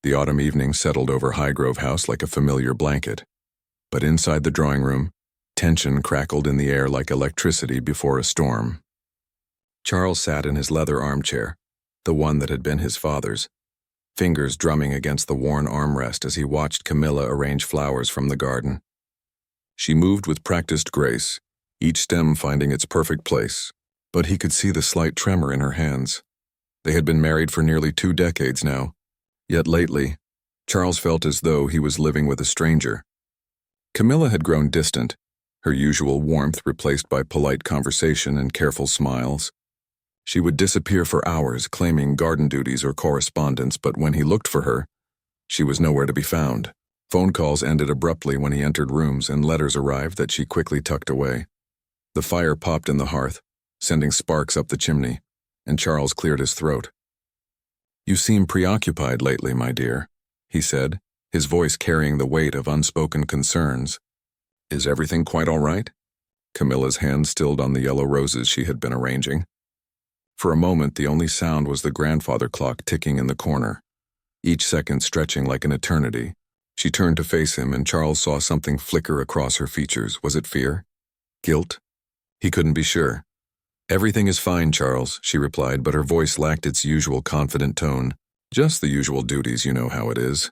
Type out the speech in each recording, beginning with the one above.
The autumn evening settled over Highgrove House like a familiar blanket. But inside the drawing room, tension crackled in the air like electricity before a storm. Charles sat in his leather armchair, the one that had been his father's, fingers drumming against the worn armrest as he watched Camilla arrange flowers from the garden. She moved with practiced grace, each stem finding its perfect place, but he could see the slight tremor in her hands. They had been married for nearly 2 decades now, yet lately, Charles felt as though he was living with a stranger. Camilla had grown distant, her usual warmth replaced by polite conversation and careful smiles. She would disappear for hours, claiming garden duties or correspondence, but when he looked for her, she was nowhere to be found. Phone calls ended abruptly when he entered rooms, and letters arrived that she quickly tucked away. The fire popped in the hearth, sending sparks up the chimney, and Charles cleared his throat. "You seem preoccupied lately, my dear," he said, his voice carrying the weight of unspoken concerns. "Is everything quite all right?" Camilla's hand stilled on the yellow roses she had been arranging. For a moment, the only sound was the grandfather clock ticking in the corner, each second stretching like an eternity. She turned to face him, and Charles saw something flicker across her features. Was it fear? Guilt? He couldn't be sure. "Everything is fine, Charles," she replied, but her voice lacked its usual confident tone. "Just the usual duties, you know how it is."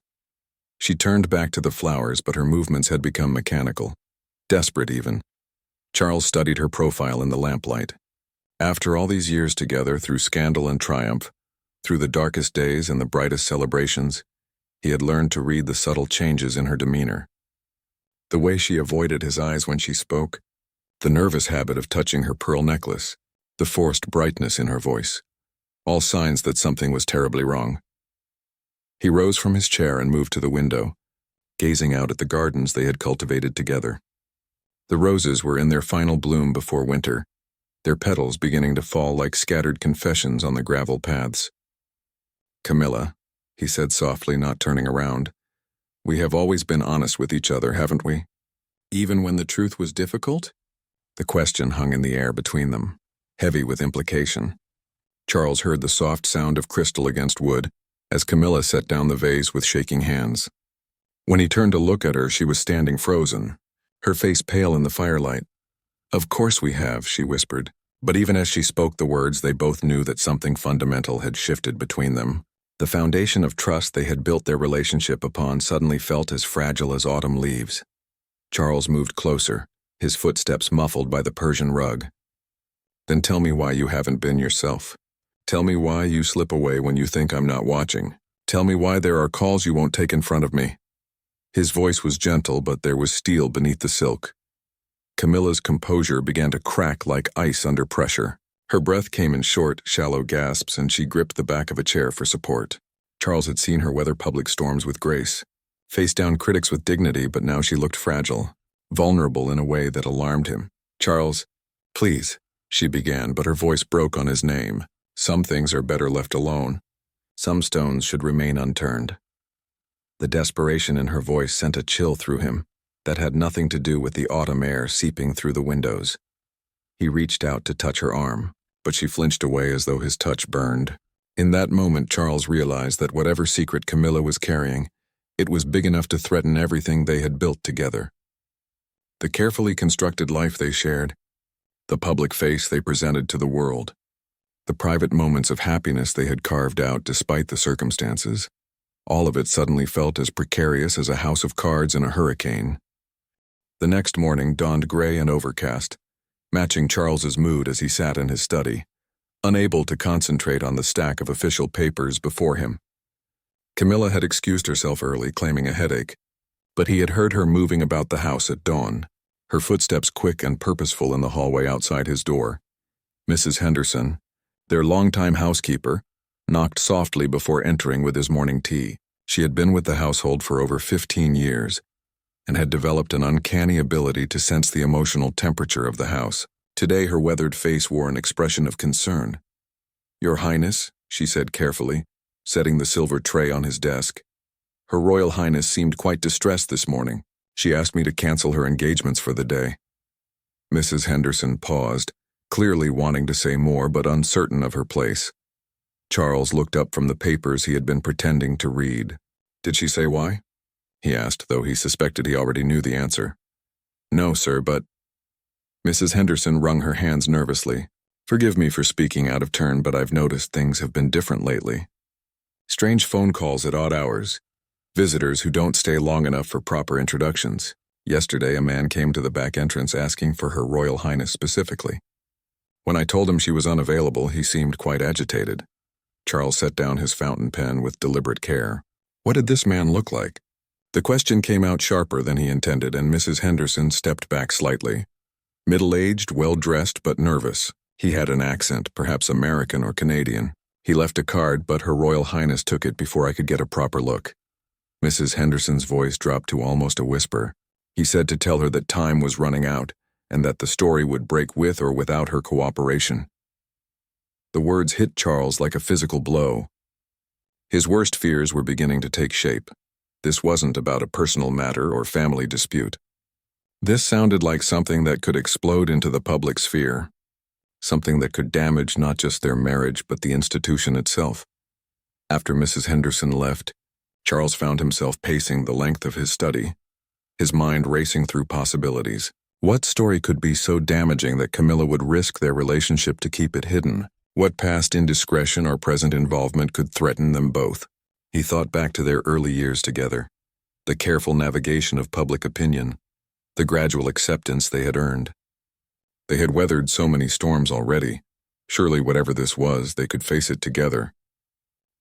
She turned back to the flowers, but her movements had become mechanical, desperate even. Charles studied her profile in the lamplight. After all these years together, through scandal and triumph, through the darkest days and the brightest celebrations, he had learned to read the subtle changes in her demeanor. The way she avoided his eyes when she spoke, the nervous habit of touching her pearl necklace, the forced brightness in her voice, all signs that something was terribly wrong. He rose from his chair and moved to the window, gazing out at the gardens they had cultivated together. The roses were in their final bloom before winter, their petals beginning to fall like scattered confessions on the gravel paths. "Camilla," he said softly, not turning around, "we have always been honest with each other, haven't we? Even when the truth was difficult?" The question hung in the air between them, heavy with implication. Charles heard the soft sound of crystal against wood as Camilla set down the vase with shaking hands. When he turned to look at her, she was standing frozen, her face pale in the firelight. "Of course we have," she whispered, but even as she spoke the words, they both knew that something fundamental had shifted between them. The foundation of trust they had built their relationship upon suddenly felt as fragile as autumn leaves. Charles moved closer, his footsteps muffled by the Persian rug. "Then tell me why you haven't been yourself. Tell me why you slip away when you think I'm not watching. Tell me why there are calls you won't take in front of me." His voice was gentle, but there was steel beneath the silk. Camilla's composure began to crack like ice under pressure. Her breath came in short, shallow gasps, and she gripped the back of a chair for support. Charles had seen her weather public storms with grace, face down critics with dignity, but now she looked fragile, vulnerable in a way that alarmed him. "Charles, please," she began, but her voice broke on his name. "Some things are better left alone. Some stones should remain unturned." The desperation in her voice sent a chill through him that had nothing to do with the autumn air seeping through the windows. He reached out to touch her arm, but she flinched away as though his touch burned. In that moment, Charles realized that whatever secret Camilla was carrying, it was big enough to threaten everything they had built together. The carefully constructed life they shared, the public face they presented to the world, the private moments of happiness they had carved out despite the circumstances, all of it suddenly felt as precarious as a house of cards in a hurricane. The next morning dawned gray and overcast, matching Charles's mood as he sat in his study, unable to concentrate on the stack of official papers before him. Camilla had excused herself early, claiming a headache, but he had heard her moving about the house at dawn, her footsteps quick and purposeful in the hallway outside his door. Mrs. Henderson, their longtime housekeeper, knocked softly before entering with his morning tea. She had been with the household for over 15 years and had developed an uncanny ability to sense the emotional temperature of the house. Today her weathered face wore an expression of concern. "Your Highness," she said carefully, setting the silver tray on his desk. "Her Royal Highness seemed quite distressed this morning. She asked me to cancel her engagements for the day." Mrs. Henderson paused, clearly wanting to say more but uncertain of her place. Charles looked up from the papers he had been pretending to read. Did she say why? He asked, though he suspected he already knew the answer. No, sir, but... Mrs. Henderson wrung her hands nervously. Forgive me for speaking out of turn, but I've noticed things have been different lately. Strange phone calls at odd hours. Visitors who don't stay long enough for proper introductions. Yesterday, a man came to the back entrance asking for Her Royal Highness specifically. When I told him she was unavailable, he seemed quite agitated. Charles set down his fountain pen with deliberate care. What did this man look like? The question came out sharper than he intended, and Mrs. Henderson stepped back slightly. Middle-aged, well-dressed, but nervous. He had an accent, perhaps American or Canadian. He left a card, but Her Royal Highness took it before I could get a proper look. Mrs. Henderson's voice dropped to almost a whisper. He said to tell her that time was running out, and that the story would break with or without her cooperation. The words hit Charles like a physical blow. His worst fears were beginning to take shape. This wasn't about a personal matter or family dispute. This sounded like something that could explode into the public sphere, something that could damage not just their marriage but the institution itself. After Mrs. Henderson left, Charles found himself pacing the length of his study, his mind racing through possibilities. What story could be so damaging that Camilla would risk their relationship to keep it hidden? What past indiscretion or present involvement could threaten them both? He thought back to their early years together, the careful navigation of public opinion, the gradual acceptance they had earned. They had weathered so many storms already. Surely whatever this was, they could face it together.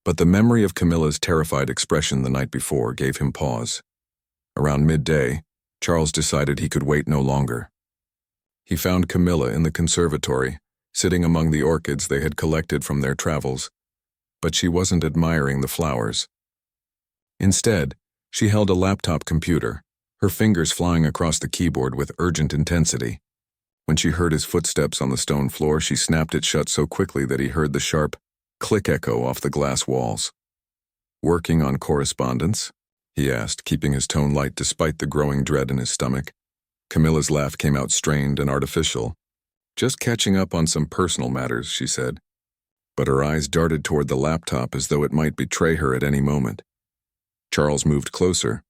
But the memory of Camilla's terrified expression the night before gave him pause. Around midday, Charles decided he could wait no longer. He found Camilla in the conservatory, sitting among the orchids they had collected from their travels, but she wasn't admiring the flowers. Instead, she held a laptop computer, her fingers flying across the keyboard with urgent intensity. When she heard his footsteps on the stone floor, she snapped it shut so quickly that he heard the sharp click echo off the glass walls. Working on correspondence? He asked, keeping his tone light despite the growing dread in his stomach. Camilla's laugh came out strained and artificial. Just catching up on some personal matters, she said. But her eyes darted toward the laptop as though it might betray her at any moment. Charles moved closer,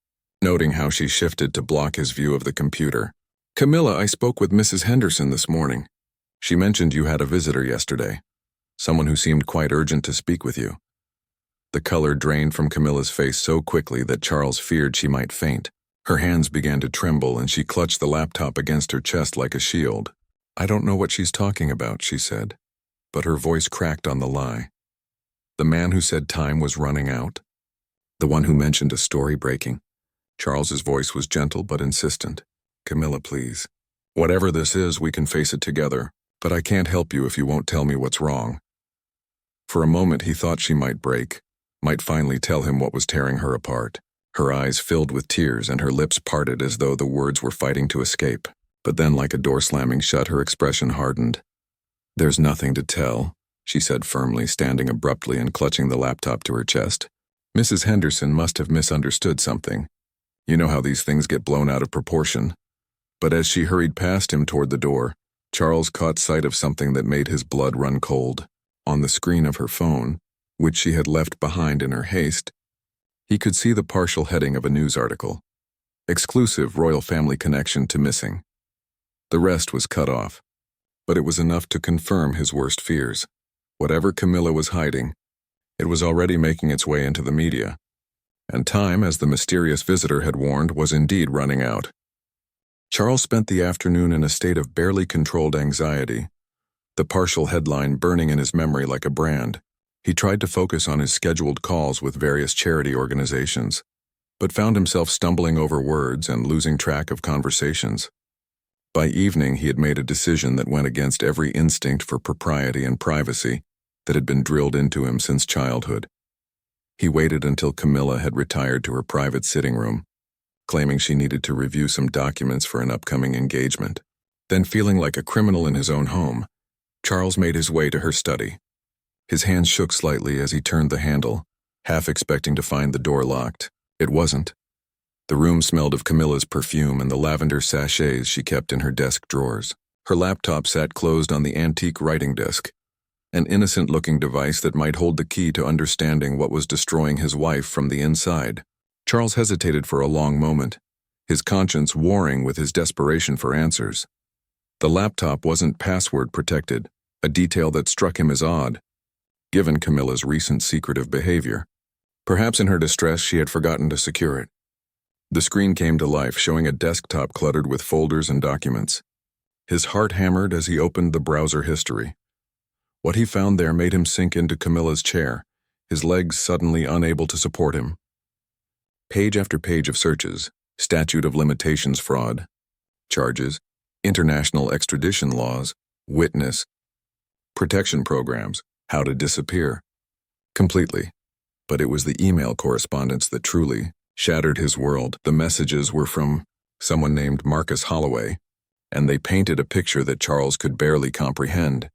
noting how she shifted to block his view of the computer. Camilla, I spoke with Mrs. Henderson this morning. She mentioned you had a visitor yesterday, someone who seemed quite urgent to speak with you. The color drained from Camilla's face so quickly that Charles feared she might faint. Her hands began to tremble and she clutched the laptop against her chest like a shield. I don't know what she's talking about, she said, but her voice cracked on the lie. The man who said time was running out? The one who mentioned a story breaking? Charles's voice was gentle but insistent. Camilla, please. Whatever this is, we can face it together, but I can't help you if you won't tell me what's wrong. For a moment he thought she might break, might finally tell him what was tearing her apart. Her eyes filled with tears and her lips parted as though the words were fighting to escape. But then, like a door slamming shut, her expression hardened. There's nothing to tell, she said firmly, standing abruptly and clutching the laptop to her chest. Mrs. Henderson must have misunderstood something. You know how these things get blown out of proportion. But as she hurried past him toward the door, Charles caught sight of something that made his blood run cold. On the screen of her phone, which she had left behind in her haste, he could see the partial heading of a news article. Exclusive royal family connection to missing. The rest was cut off, but it was enough to confirm his worst fears. Whatever Camilla was hiding, it was already making its way into the media. And time, as the mysterious visitor had warned, was indeed running out. Charles spent the afternoon in a state of barely controlled anxiety, the partial headline burning in his memory like a brand. He tried to focus on his scheduled calls with various charity organizations, but found himself stumbling over words and losing track of conversations. By evening, he had made a decision that went against every instinct for propriety and privacy that had been drilled into him since childhood. He waited until Camilla had retired to her private sitting room, claiming she needed to review some documents for an upcoming engagement. Then, feeling like a criminal in his own home, Charles made his way to her study. His hands shook slightly as he turned the handle, half expecting to find the door locked. It wasn't. The room smelled of Camilla's perfume and the lavender sachets she kept in her desk drawers. Her laptop sat closed on the antique writing desk, an innocent-looking device that might hold the key to understanding what was destroying his wife from the inside. Charles hesitated for a long moment, his conscience warring with his desperation for answers. The laptop wasn't password protected, a detail that struck him as odd, given Camilla's recent secretive behavior. Perhaps in her distress she had forgotten to secure it. The screen came to life, showing a desktop cluttered with folders and documents. His heart hammered as he opened the browser history. What he found there made him sink into Camilla's chair, his legs suddenly unable to support him. Page after page of searches, statute of limitations fraud, charges, international extradition laws, witness, protection programs, how to disappear. Completely. But it was the email correspondence that truly shattered his world. The messages were from someone named Marcus Holloway, and they painted a picture that Charles could barely comprehend.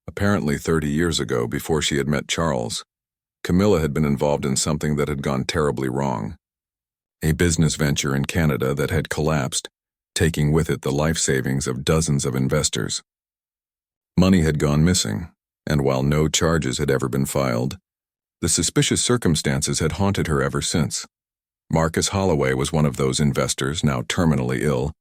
Apparently 30 years ago, before she had met Charles, Camilla had been involved in something that had gone terribly wrong. A business venture in Canada that had collapsed, taking with it the life savings of dozens of investors. Money had gone missing, and while no charges had ever been filed, the suspicious circumstances had haunted her ever since. Marcus Holloway was one of those investors, now terminally ill,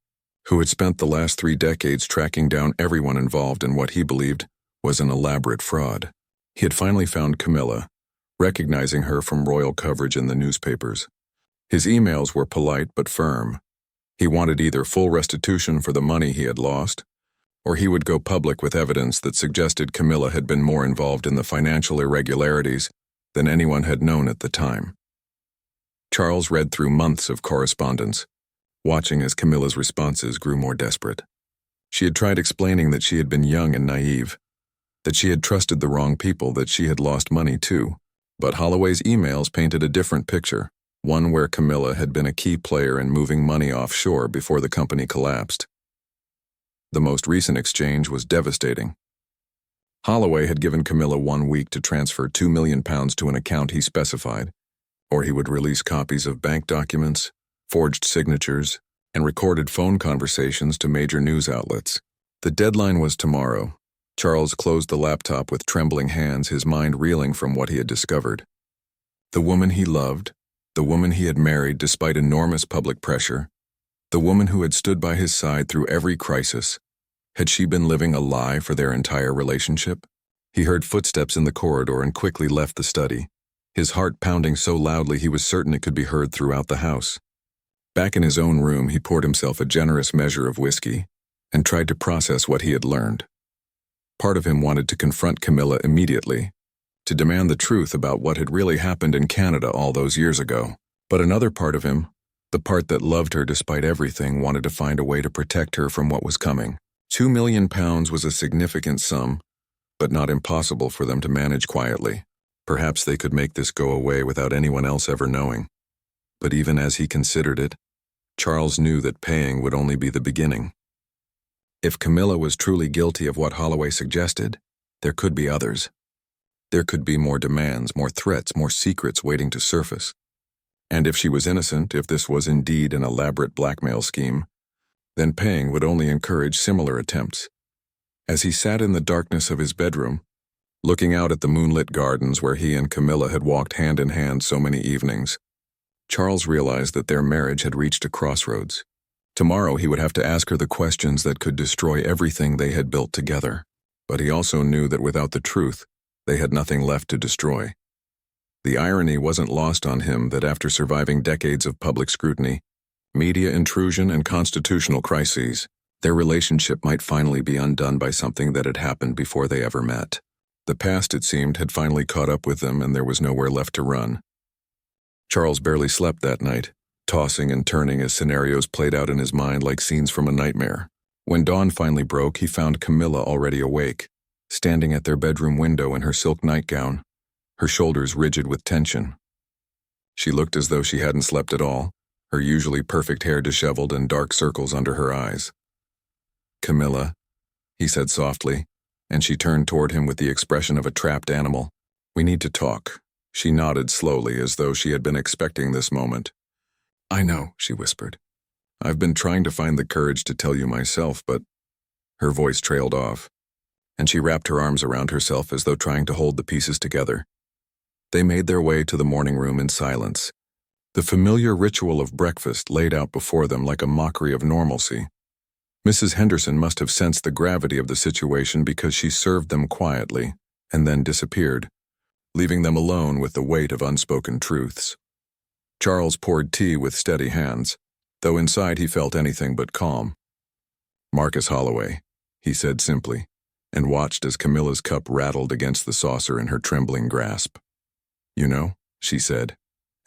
who had spent the last 3 decades tracking down everyone involved in what he believed was an elaborate fraud. He had finally found Camilla, recognizing her from royal coverage in the newspapers. His emails were polite but firm. He wanted either full restitution for the money he had lost, or he would go public with evidence that suggested Camilla had been more involved in the financial irregularities than anyone had known at the time. Charles read through months of correspondence, watching as Camilla's responses grew more desperate. She had tried explaining that she had been young and naive, that she had trusted the wrong people, that she had lost money too. But Holloway's emails painted a different picture, one where Camilla had been a key player in moving money offshore before the company collapsed. The most recent exchange was devastating. Holloway had given Camilla 1 week to transfer £2 million to an account he specified, or he would release copies of bank documents, forged signatures, and recorded phone conversations to major news outlets. The deadline was tomorrow. Charles closed the laptop with trembling hands, his mind reeling from what he had discovered. The woman he loved, the woman he had married despite enormous public pressure, the woman who had stood by his side through every crisis, had she been living a lie for their entire relationship? He heard footsteps in the corridor and quickly left the study, his heart pounding so loudly he was certain it could be heard throughout the house. Back in his own room, he poured himself a generous measure of whiskey and tried to process what he had learned. Part of him wanted to confront Camilla immediately, to demand the truth about what had really happened in Canada all those years ago. But another part of him, the part that loved her despite everything, wanted to find a way to protect her from what was coming. £2 million was a significant sum, but not impossible for them to manage quietly. Perhaps they could make this go away without anyone else ever knowing. But even as he considered it, Charles knew that paying would only be the beginning. If Camilla was truly guilty of what Holloway suggested, there could be others. There could be more demands, more threats, more secrets waiting to surface. And if she was innocent, if this was indeed an elaborate blackmail scheme, then paying would only encourage similar attempts. As he sat in the darkness of his bedroom, looking out at the moonlit gardens where he and Camilla had walked hand in hand so many evenings, Charles realized that their marriage had reached a crossroads. Tomorrow he would have to ask her the questions that could destroy everything they had built together. But he also knew that without the truth, they had nothing left to destroy. The irony wasn't lost on him that after surviving decades of public scrutiny, media intrusion, and constitutional crises, their relationship might finally be undone by something that had happened before they ever met. The past, it seemed, had finally caught up with them, and there was nowhere left to run. Charles barely slept that night, tossing and turning as scenarios played out in his mind like scenes from a nightmare. When dawn finally broke, he found Camilla already awake, standing at their bedroom window in her silk nightgown, her shoulders rigid with tension. She looked as though she hadn't slept at all, her usually perfect hair disheveled and dark circles under her eyes. "Camilla," he said softly, and she turned toward him with the expression of a trapped animal. "We need to talk." She nodded slowly as though she had been expecting this moment. "I know," she whispered. "I've been trying to find the courage to tell you myself, but—" Her voice trailed off, and she wrapped her arms around herself as though trying to hold the pieces together. They made their way to the morning room in silence, The familiar ritual of breakfast laid out before them like a mockery of normalcy. Mrs. Henderson must have sensed the gravity of the situation because she served them quietly and then disappeared, leaving them alone with the weight of unspoken truths. Charles poured tea with steady hands, though inside he felt anything but calm. "Marcus Holloway," he said simply, and watched as Camilla's cup rattled against the saucer in her trembling grasp. "You know," she said,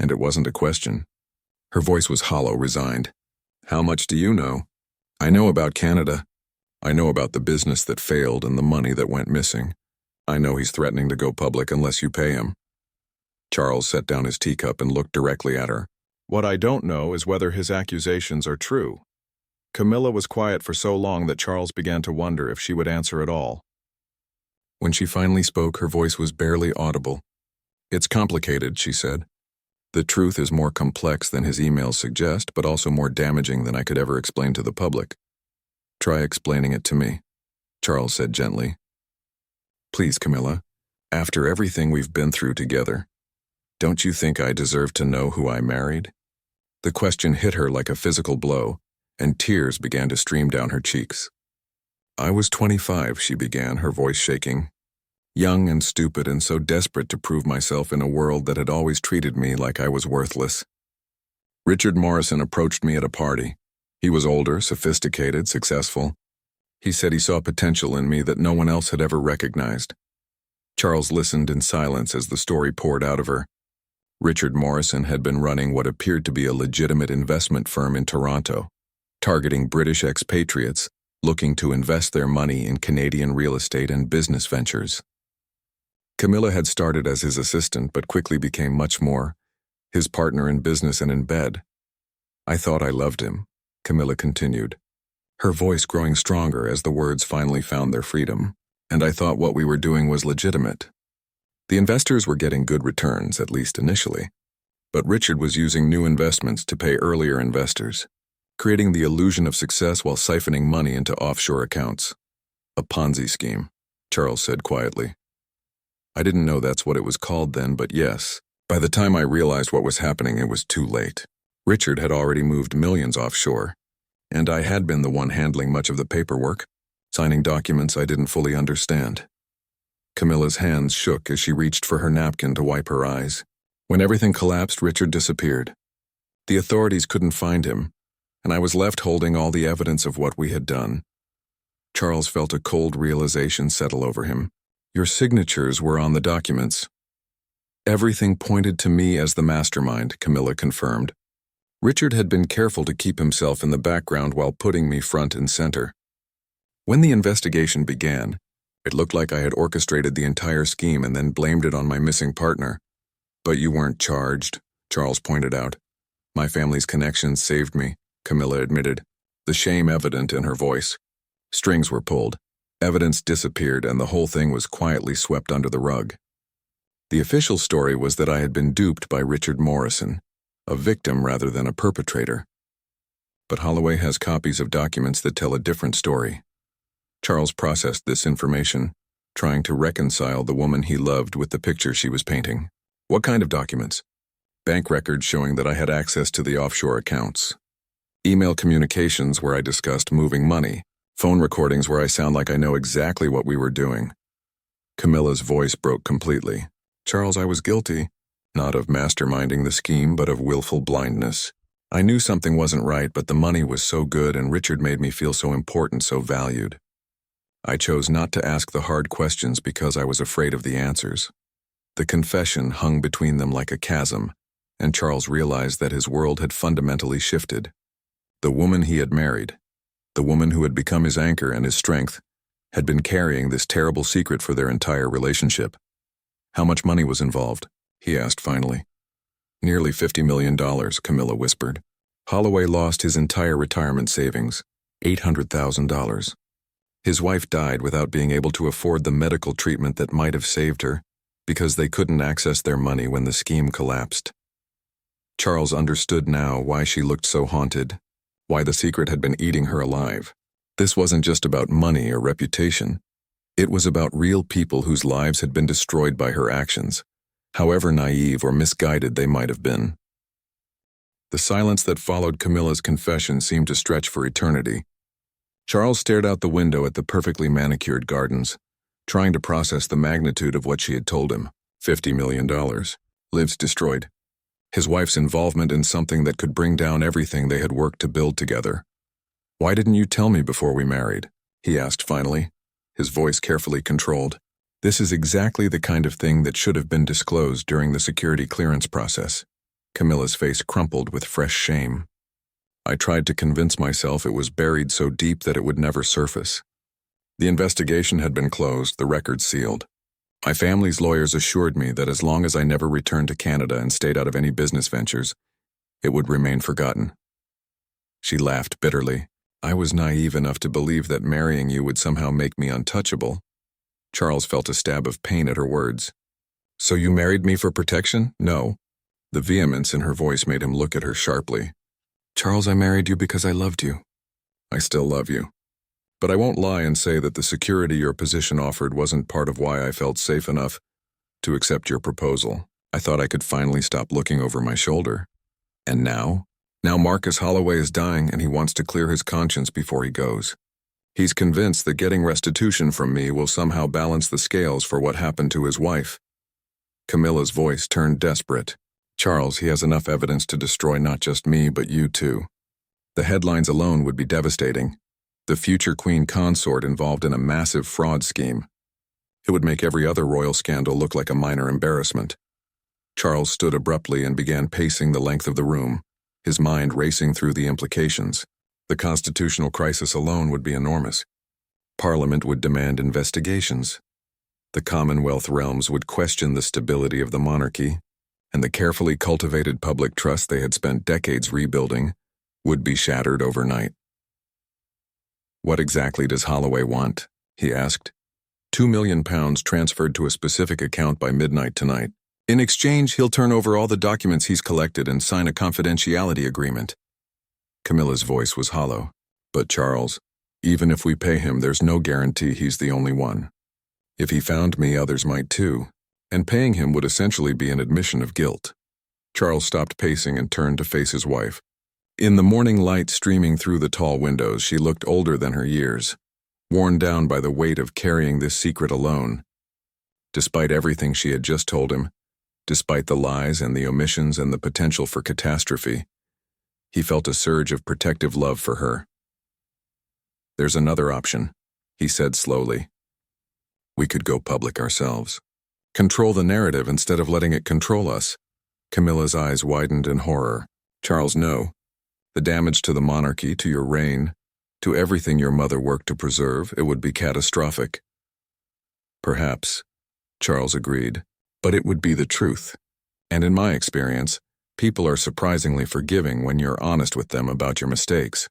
and it wasn't a question. Her voice was hollow, resigned. "How much do you know?" "I know about Canada. I know about the business that failed and the money that went missing. I know he's threatening to go public unless you pay him." Charles set down his teacup and looked directly at her. "What I don't know is whether his accusations are true." Camilla was quiet for so long that Charles began to wonder if she would answer at all. When she finally spoke, her voice was barely audible. "It's complicated," she said. "The truth is more complex than his emails suggest, but also more damaging than I could ever explain to the public." "Try explaining it to me," Charles said gently. "Please, Camilla, after everything we've been through together, don't you think I deserve to know who I married?" The question hit her like a physical blow, and tears began to stream down her cheeks. "I was 25, she began, her voice shaking. "Young and stupid and so desperate to prove myself in a world that had always treated me like I was worthless. Richard Morrison approached me at a party. He was older, sophisticated, successful. He said he saw potential in me that no one else had ever recognized." Charles listened in silence as the story poured out of her. Richard Morrison had been running what appeared to be a legitimate investment firm in Toronto, targeting British expatriates looking to invest their money in Canadian real estate and business ventures. Camilla had started as his assistant but quickly became much more, his partner in business and in bed. "I thought I loved him," Camilla continued, her voice growing stronger as the words finally found their freedom, "and I thought what we were doing was legitimate. The investors were getting good returns, at least initially, but Richard was using new investments to pay earlier investors, creating the illusion of success while siphoning money into offshore accounts. A Ponzi scheme," Charles said quietly. "I didn't know that's what it was called then, but yes. By the time I realized what was happening, it was too late. Richard had already moved millions offshore, and I had been the one handling much of the paperwork, signing documents I didn't fully understand." Camilla's hands shook as she reached for her napkin to wipe her eyes. When everything collapsed, Richard disappeared. The authorities couldn't find him, and I was left holding all the evidence of what we had done. Charles felt a cold realization settle over him. "Your signatures were on the documents." "Everything pointed to me as the mastermind," Camilla confirmed. "Richard had been careful to keep himself in the background while putting me front and center. When the investigation began, it looked like I had orchestrated the entire scheme and then blamed it on my missing partner. But you weren't charged," Charles pointed out. "My family's connections saved me," Camilla admitted, the shame evident in her voice. Strings were pulled. Evidence disappeared, and the whole thing was quietly swept under the rug. The official story was that I had been duped by Richard Morrison, a victim rather than a perpetrator. But Holloway has copies of documents that tell a different story. Charles processed this information, trying to reconcile the woman he loved with the picture she was painting. "What kind of documents?" "Bank records showing that I had access to the offshore accounts. Email communications where I discussed moving money. Phone recordings where I sound like I know exactly what we were doing." Camilla's voice broke completely. "Charles, I was guilty, not of masterminding the scheme, but of willful blindness. I knew something wasn't right, but the money was so good and Richard made me feel so important, so valued. I chose not to ask the hard questions because I was afraid of the answers." The confession hung between them like a chasm, and Charles realized that his world had fundamentally shifted. The woman he had married, the woman who had become his anchor and his strength, had been carrying this terrible secret for their entire relationship. "How much money was involved?" he asked finally. "Nearly $50 million, Camilla whispered. "Holloway lost his entire retirement savings, $800,000. His wife died without being able to afford the medical treatment that might have saved her, because they couldn't access their money when the scheme collapsed." Charles understood now why she looked so haunted, why the secret had been eating her alive. This wasn't just about money or reputation. It was about real people whose lives had been destroyed by her actions, however naive or misguided they might have been. The silence that followed Camilla's confession seemed to stretch for eternity. Charles stared out the window at the perfectly manicured gardens, trying to process the magnitude of what she had told him. $50 million. Lives destroyed. His wife's involvement in something that could bring down everything they had worked to build together. "Why didn't you tell me before we married?" he asked finally, his voice carefully controlled. This is exactly the kind of thing that should have been disclosed during the security clearance process. Camilla's face crumpled with fresh shame. "I tried to convince myself it was buried so deep that it would never surface. The investigation had been closed, the records sealed. My family's lawyers assured me that as long as I never returned to Canada and stayed out of any business ventures, it would remain forgotten." She laughed bitterly. "I was naive enough to believe that marrying you would somehow make me untouchable." Charles felt a stab of pain at her words. "So you married me for protection?" "No." The vehemence in her voice made him look at her sharply. "Charles, I married you because I loved you. I still love you. But I won't lie and say that the security your position offered wasn't part of why I felt safe enough to accept your proposal. I thought I could finally stop looking over my shoulder. And now? Now Marcus Holloway is dying and he wants to clear his conscience before he goes. He's convinced that getting restitution from me will somehow balance the scales for what happened to his wife." Camilla's voice turned desperate. "Charles, he has enough evidence to destroy not just me, but you too. The headlines alone would be devastating. The future queen consort involved in a massive fraud scheme. It would make every other royal scandal look like a minor embarrassment." Charles stood abruptly and began pacing the length of the room, his mind racing through the implications. The constitutional crisis alone would be enormous. Parliament would demand investigations. The Commonwealth realms would question the stability of the monarchy, and the carefully cultivated public trust they had spent decades rebuilding would be shattered overnight. "What exactly does Holloway want?" he asked. £2 million transferred to a specific account by midnight tonight. In exchange, he'll turn over all the documents he's collected and sign a confidentiality agreement. Camilla's voice was hollow. "But Charles, even if we pay him, there's no guarantee he's the only one. If he found me, others might too, and paying him would essentially be an admission of guilt." Charles stopped pacing and turned to face his wife. In the morning light streaming through the tall windows, she looked older than her years, worn down by the weight of carrying this secret alone. Despite everything she had just told him, despite the lies and the omissions and the potential for catastrophe, he felt a surge of protective love for her. "There's another option," he said slowly. "We could go public ourselves. Control the narrative instead of letting it control us." Camilla's eyes widened in horror. "Charles, no. The damage to the monarchy, to your reign, to everything your mother worked to preserve, it would be catastrophic." "Perhaps," Charles agreed, "but it would be the truth. And in my experience, people are surprisingly forgiving when you're honest with them about your mistakes."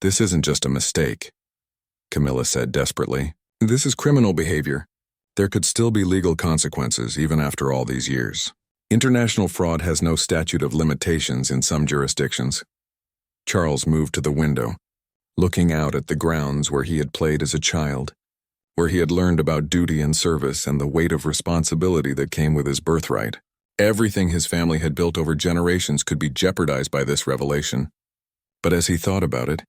"This isn't just a mistake," Camilla said desperately. "This is criminal behavior. There could still be legal consequences even after all these years. International fraud has no statute of limitations in some jurisdictions." Charles moved to the window, looking out at the grounds where he had played as a child, where he had learned about duty and service and the weight of responsibility that came with his birthright. Everything his family had built over generations could be jeopardized by this revelation. But as he thought about it,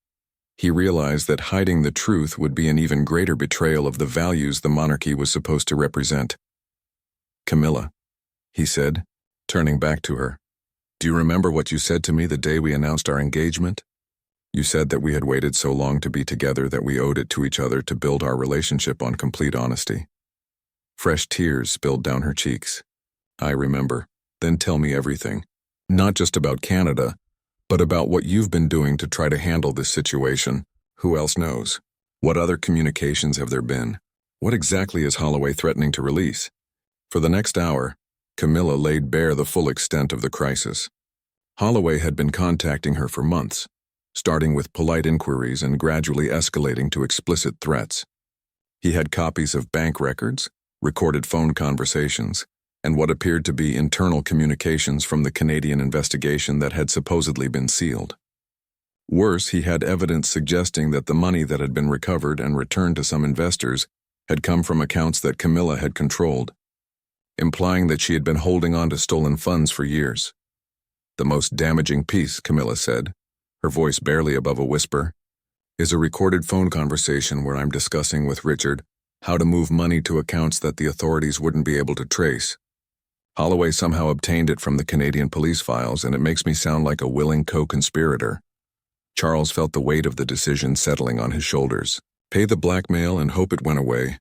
he realized that hiding the truth would be an even greater betrayal of the values the monarchy was supposed to represent. "Camilla," he said, turning back to her, "do you remember what you said to me the day we announced our engagement? You said that we had waited so long to be together that we owed it to each other to build our relationship on complete honesty." Fresh tears spilled down her cheeks. "I remember. Then tell me everything. Not just about Canada, but about what you've been doing to try to handle this situation. Who else knows? What other communications have there been? What exactly is Holloway threatening to release?" For the next hour, Camilla laid bare the full extent of the crisis. Holloway had been contacting her for months, starting with polite inquiries and gradually escalating to explicit threats. He had copies of bank records, recorded phone conversations, and what appeared to be internal communications from the Canadian investigation that had supposedly been sealed. Worse, he had evidence suggesting that the money that had been recovered and returned to some investors had come from accounts that Camilla had controlled, implying that she had been holding on to stolen funds for years. The most damaging piece, Camilla said, her voice barely above a whisper, is a recorded phone conversation where I'm discussing with Richard how to move money to accounts that the authorities wouldn't be able to trace. Holloway somehow obtained it from the Canadian police files, and it makes me sound like a willing co-conspirator. Charles felt the weight of the decision settling on his shoulders. Pay the blackmail and hope it went away,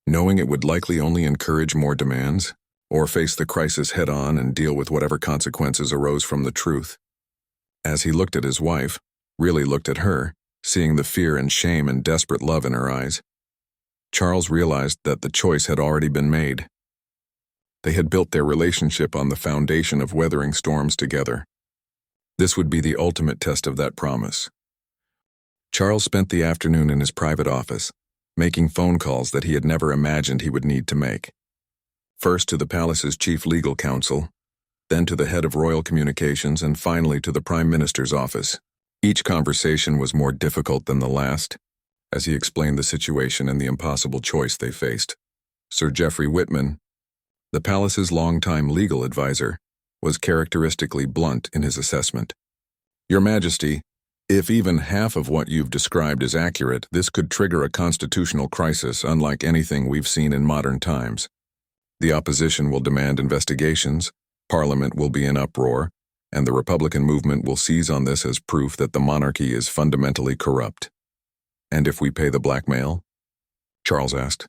knowing it would likely only encourage more demands, or face the crisis head-on and deal with whatever consequences arose from the truth. As he looked at his wife, really looked at her, seeing the fear and shame and desperate love in her eyes, Charles realized that the choice had already been made. They had built their relationship on the foundation of weathering storms together. This would be the ultimate test of that promise. Charles spent the afternoon in his private office, making phone calls that he had never imagined he would need to make. First to the palace's chief legal counsel, then to the head of royal communications, and finally to the Prime Minister's office. Each conversation was more difficult than the last, as he explained the situation and the impossible choice they faced. Sir Geoffrey Whitman, the palace's longtime legal advisor, was characteristically blunt in his assessment. Your Majesty, if even half of what you've described is accurate, this could trigger a constitutional crisis unlike anything we've seen in modern times. The opposition will demand investigations, Parliament will be in uproar, and the Republican movement will seize on this as proof that the monarchy is fundamentally corrupt. And if we pay the blackmail? Charles asked.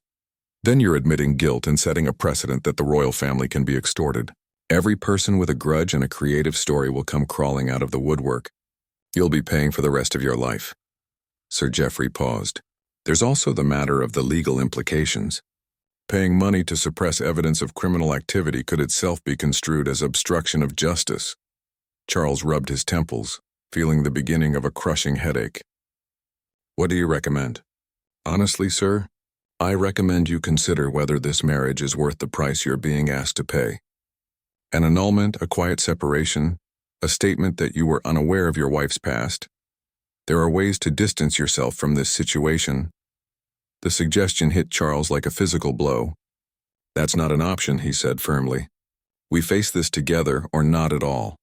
Then you're admitting guilt and setting a precedent that the royal family can be extorted. Every person with a grudge and a creative story will come crawling out of the woodwork. You'll be paying for the rest of your life. Sir Geoffrey paused. There's also the matter of the legal implications. Paying money to suppress evidence of criminal activity could itself be construed as obstruction of justice. Charles rubbed his temples, feeling the beginning of a crushing headache. What do you recommend? Honestly, sir, I recommend you consider whether this marriage is worth the price you're being asked to pay. An annulment, a quiet separation, a statement that you were unaware of your wife's past. There are ways to distance yourself from this situation. The suggestion hit Charles like a physical blow. That's not an option, he said firmly. We face this together or not at all.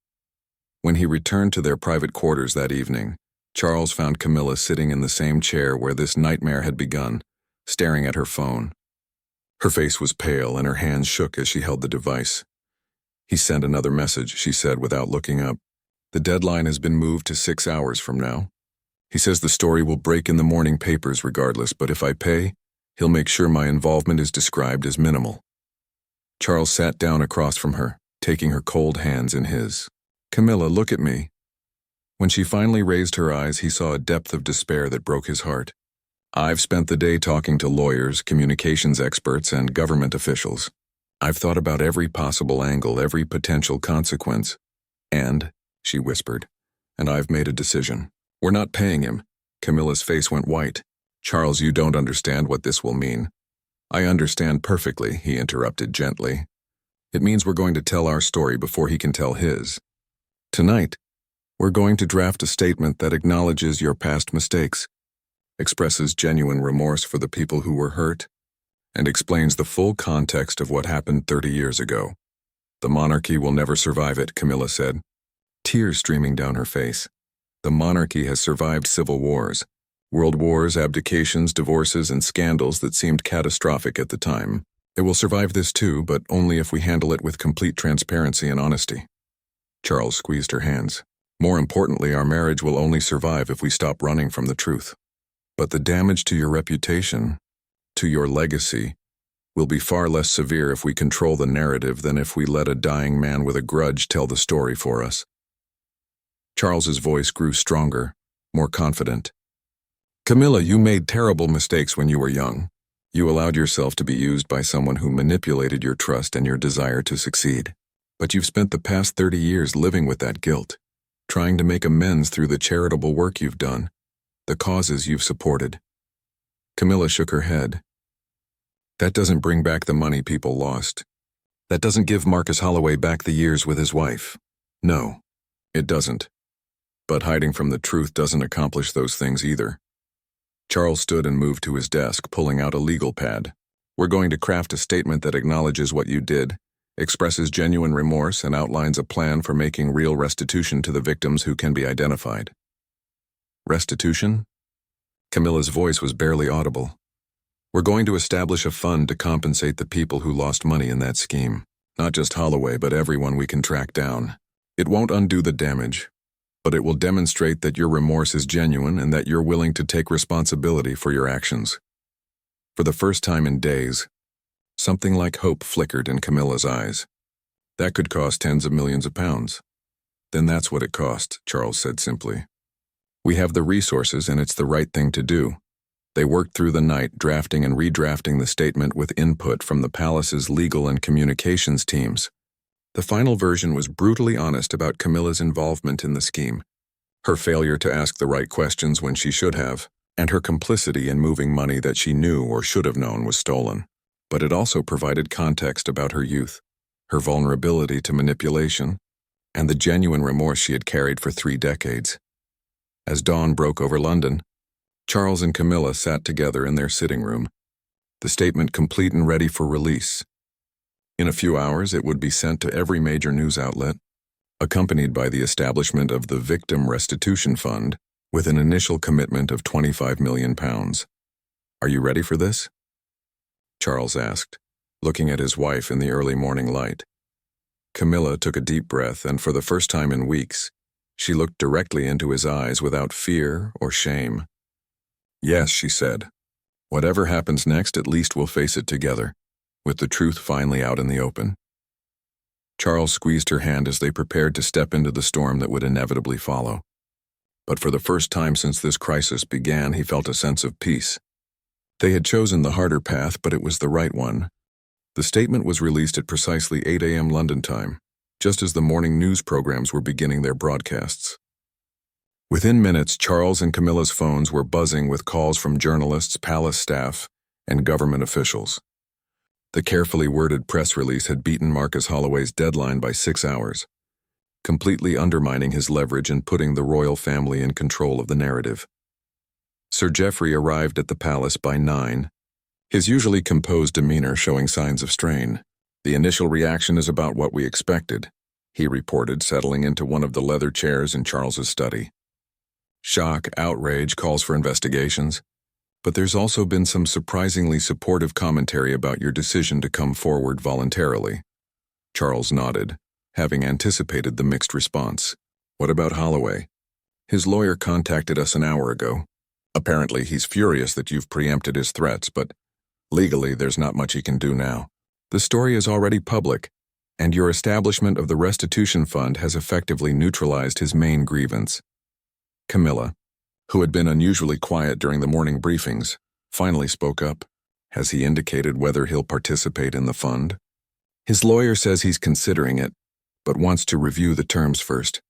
When he returned to their private quarters that evening, Charles found Camilla sitting in the same chair where this nightmare had begun, staring at her phone. Her face was pale and her hands shook as she held the device. He sent another message, she said without looking up. The deadline has been moved to 6 hours from now. He says the story will break in the morning papers regardless, but if I pay, he'll make sure my involvement is described as minimal. Charles sat down across from her, taking her cold hands in his. Camilla, look at me. When she finally raised her eyes, he saw a depth of despair that broke his heart. I've spent the day talking to lawyers, communications experts, and government officials. I've thought about every possible angle, every potential consequence. And, she whispered, and I've made a decision. We're not paying him. Camilla's face went white. Charles, you don't understand what this will mean. I understand perfectly, he interrupted gently. It means we're going to tell our story before he can tell his. Tonight, we're going to draft a statement that acknowledges your past mistakes, expresses genuine remorse for the people who were hurt, and explains the full context of what happened 30 years ago. The monarchy will never survive it, Camilla said, tears streaming down her face. The monarchy has survived civil wars, world wars, abdications, divorces, and scandals that seemed catastrophic at the time. It will survive this too, but only if we handle it with complete transparency and honesty. Charles squeezed her hands. More importantly, our marriage will only survive if we stop running from the truth. But the damage to your reputation, to your legacy, will be far less severe if we control the narrative than if we let a dying man with a grudge tell the story for us. Charles's voice grew stronger, more confident. Camilla, you made terrible mistakes when you were young. You allowed yourself to be used by someone who manipulated your trust and your desire to succeed. But you've spent the past 30 years living with that guilt, trying to make amends through the charitable work you've done, the causes you've supported. Camilla shook her head. That doesn't bring back the money people lost. That doesn't give Marcus Holloway back the years with his wife. No, it doesn't. But hiding from the truth doesn't accomplish those things either. Charles stood and moved to his desk, pulling out a legal pad. We're going to craft a statement that acknowledges what you did, expresses genuine remorse, and outlines a plan for making real restitution to the victims who can be identified. Restitution? Camilla's voice was barely audible. We're going to establish a fund to compensate the people who lost money in that scheme. Not just Holloway, but everyone we can track down. It won't undo the damage, but it will demonstrate that your remorse is genuine and that you're willing to take responsibility for your actions. For the first time in days, something like hope flickered in Camilla's eyes. That could cost tens of millions of pounds. Then that's what it cost, Charles said simply. We have the resources and it's the right thing to do. They worked through the night drafting and redrafting the statement with input from the palace's legal and communications teams. The final version was brutally honest about Camilla's involvement in the scheme, her failure to ask the right questions when she should have, and her complicity in moving money that she knew or should have known was stolen. But it also provided context about her youth, her vulnerability to manipulation, and the genuine remorse she had carried for 3 decades. As dawn broke over London, Charles and Camilla sat together in their sitting room, the statement complete and ready for release. In a few hours, it would be sent to every major news outlet, accompanied by the establishment of the Victim Restitution Fund with an initial commitment of £25 million. Are you ready for this? Charles asked, looking at his wife in the early morning light. Camilla took a deep breath, and for the first time in weeks, she looked directly into his eyes without fear or shame. Yes, she said. Whatever happens next, at least we'll face it together, with the truth finally out in the open. Charles squeezed her hand as they prepared to step into the storm that would inevitably follow. But for the first time since this crisis began, he felt a sense of peace. They had chosen the harder path, but it was the right one. The statement was released at precisely 8 a.m. London time, just as the morning news programs were beginning their broadcasts. Within minutes, Charles and Camilla's phones were buzzing with calls from journalists, palace staff, and government officials. The carefully worded press release had beaten Marcus Holloway's deadline by 6 hours, completely undermining his leverage and putting the royal family in control of the narrative. Sir Geoffrey arrived at the palace by 9, his usually composed demeanor showing signs of strain. The initial reaction is about what we expected, he reported, settling into one of the leather chairs in Charles's study. Shock, outrage, calls for investigations. But there's also been some surprisingly supportive commentary about your decision to come forward voluntarily. Charles nodded, having anticipated the mixed response. What about Holloway? His lawyer contacted us an hour ago. Apparently he's furious that you've preempted his threats, but legally there's not much he can do now. The story is already public, and your establishment of the restitution fund has effectively neutralized his main grievance. Camilla, who had been unusually quiet during the morning briefings, finally spoke up. Has he indicated whether he'll participate in the fund? His lawyer says he's considering it, but wants to review the terms first.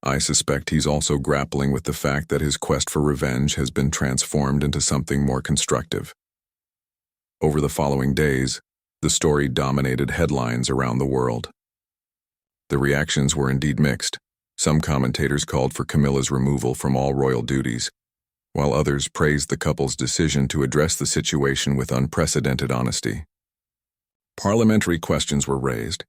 I suspect he's also grappling with the fact that his quest for revenge has been transformed into something more constructive. Over the following days, the story dominated headlines around the world. The reactions were indeed mixed. Some commentators called for Camilla's removal from all royal duties, while others praised the couple's decision to address the situation with unprecedented honesty. Parliamentary questions were raised,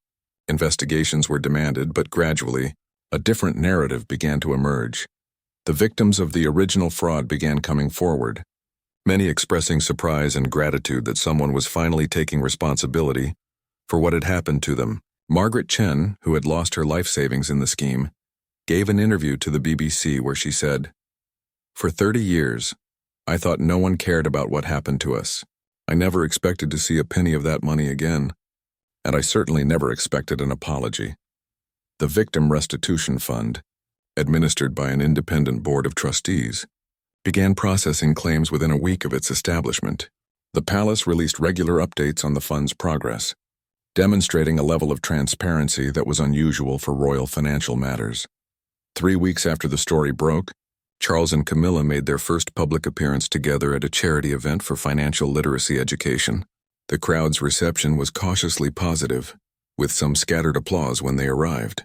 investigations were demanded, but gradually, a different narrative began to emerge. The victims of the original fraud began coming forward, many expressing surprise and gratitude that someone was finally taking responsibility for what had happened to them. Margaret Chen, who had lost her life savings in the scheme, gave an interview to the BBC where she said, "For 30 years, I thought no one cared about what happened to us. I never expected to see a penny of that money again, and I certainly never expected an apology." The Victim Restitution Fund, administered by an independent board of trustees, began processing claims within a week of its establishment. The palace released regular updates on the fund's progress, demonstrating a level of transparency that was unusual for royal financial matters. 3 weeks after the story broke, Charles and Camilla made their first public appearance together at a charity event for financial literacy education. The crowd's reception was cautiously positive, with some scattered applause when they arrived.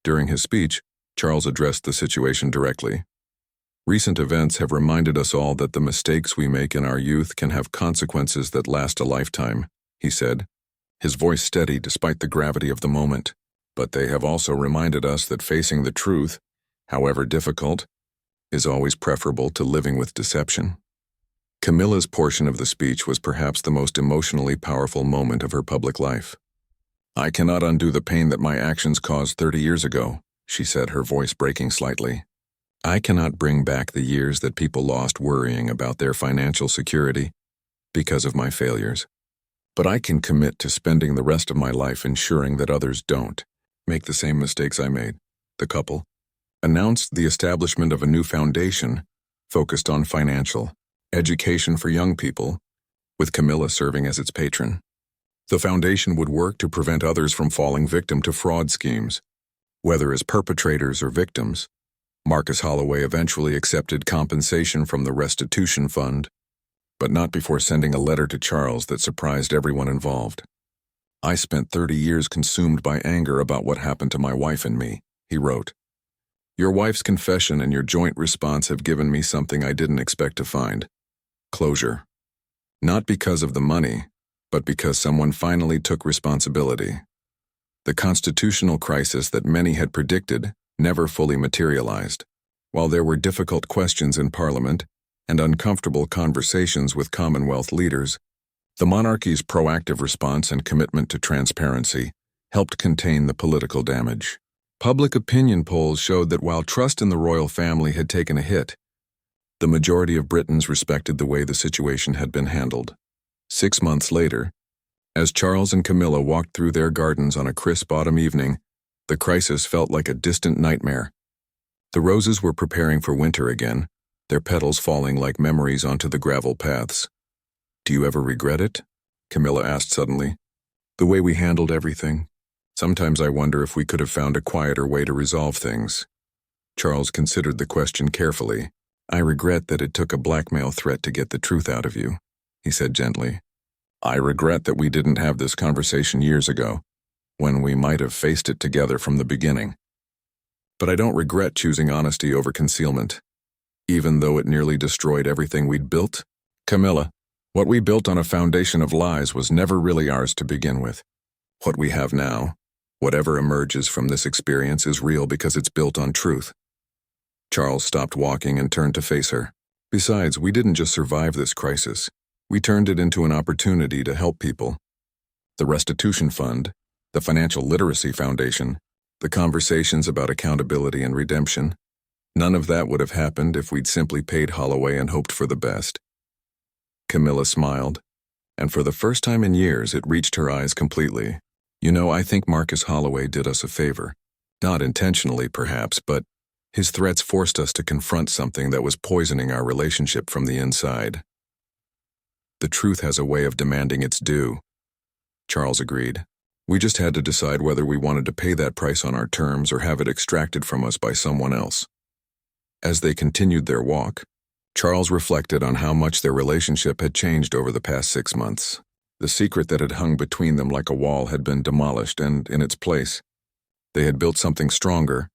During his speech, Charles addressed the situation directly. "Recent events have reminded us all that the mistakes we make in our youth can have consequences that last a lifetime," he said, his voice steady despite the gravity of the moment. But they have also reminded us that facing the truth, however difficult, is always preferable to living with deception. Camilla's portion of the speech was perhaps the most emotionally powerful moment of her public life. "I cannot undo the pain that my actions caused 30 years ago," she said, her voice breaking slightly. "I cannot bring back the years that people lost worrying about their financial security because of my failures. But I can commit to spending the rest of my life ensuring that others don't make the same mistakes I made." The couple announced the establishment of a new foundation focused on financial education for young people, with Camilla serving as its patron. The foundation would work to prevent others from falling victim to fraud schemes, whether as perpetrators or victims. Marcus Holloway eventually accepted compensation from the restitution fund, but not before sending a letter to Charles that surprised everyone involved. "I spent 30 years consumed by anger about what happened to my wife and me," he wrote. "Your wife's confession and your joint response have given me something I didn't expect to find. Closure. Not because of the money, but because someone finally took responsibility. The constitutional crisis that many had predicted never fully materialized. While there were difficult questions in Parliament and uncomfortable conversations with Commonwealth leaders, the monarchy's proactive response and commitment to transparency helped contain the political damage. Public opinion polls showed that while trust in the royal family had taken a hit, the majority of Britons respected the way the situation had been handled. 6 months later, as Charles and Camilla walked through their gardens on a crisp autumn evening, the crisis felt like a distant nightmare. The roses were preparing for winter again, their petals falling like memories onto the gravel paths. "Do you ever regret it?" Camilla asked suddenly. "The way we handled everything? Sometimes I wonder if we could have found a quieter way to resolve things." Charles considered the question carefully. "I regret that it took a blackmail threat to get the truth out of you," he said gently. "I regret that we didn't have this conversation years ago, when we might have faced it together from the beginning. But I don't regret choosing honesty over concealment, even though it nearly destroyed everything we'd built. Camilla, what we built on a foundation of lies was never really ours to begin with. What we have now, whatever emerges from this experience, is real because it's built on truth." Charles stopped walking and turned to face her. "Besides, we didn't just survive this crisis. We turned it into an opportunity to help people. The restitution fund, the financial literacy foundation, the conversations about accountability and redemption. None of that would have happened if we'd simply paid Holloway and hoped for the best." Camilla smiled, and for the first time in years it reached her eyes completely. "You know, I think Marcus Holloway did us a favor. Not intentionally, perhaps, but his threats forced us to confront something that was poisoning our relationship from the inside." "The truth has a way of demanding its due," Charles agreed. "We just had to decide whether we wanted to pay that price on our terms or have it extracted from us by someone else." As they continued their walk, Charles reflected on how much their relationship had changed over the past 6 months. The secret that had hung between them like a wall had been demolished, and in its place, they had built something stronger,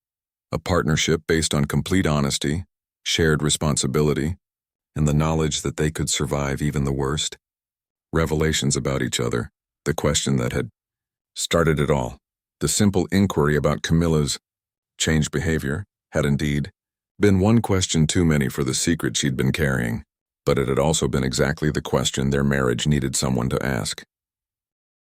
a partnership based on complete honesty, shared responsibility, and the knowledge that they could survive even the worst. Revelations about each other, the question that had started it all, the simple inquiry about Camilla's changed behavior, had indeed been one question too many for the secret she'd been carrying, but it had also been exactly the question their marriage needed someone to ask.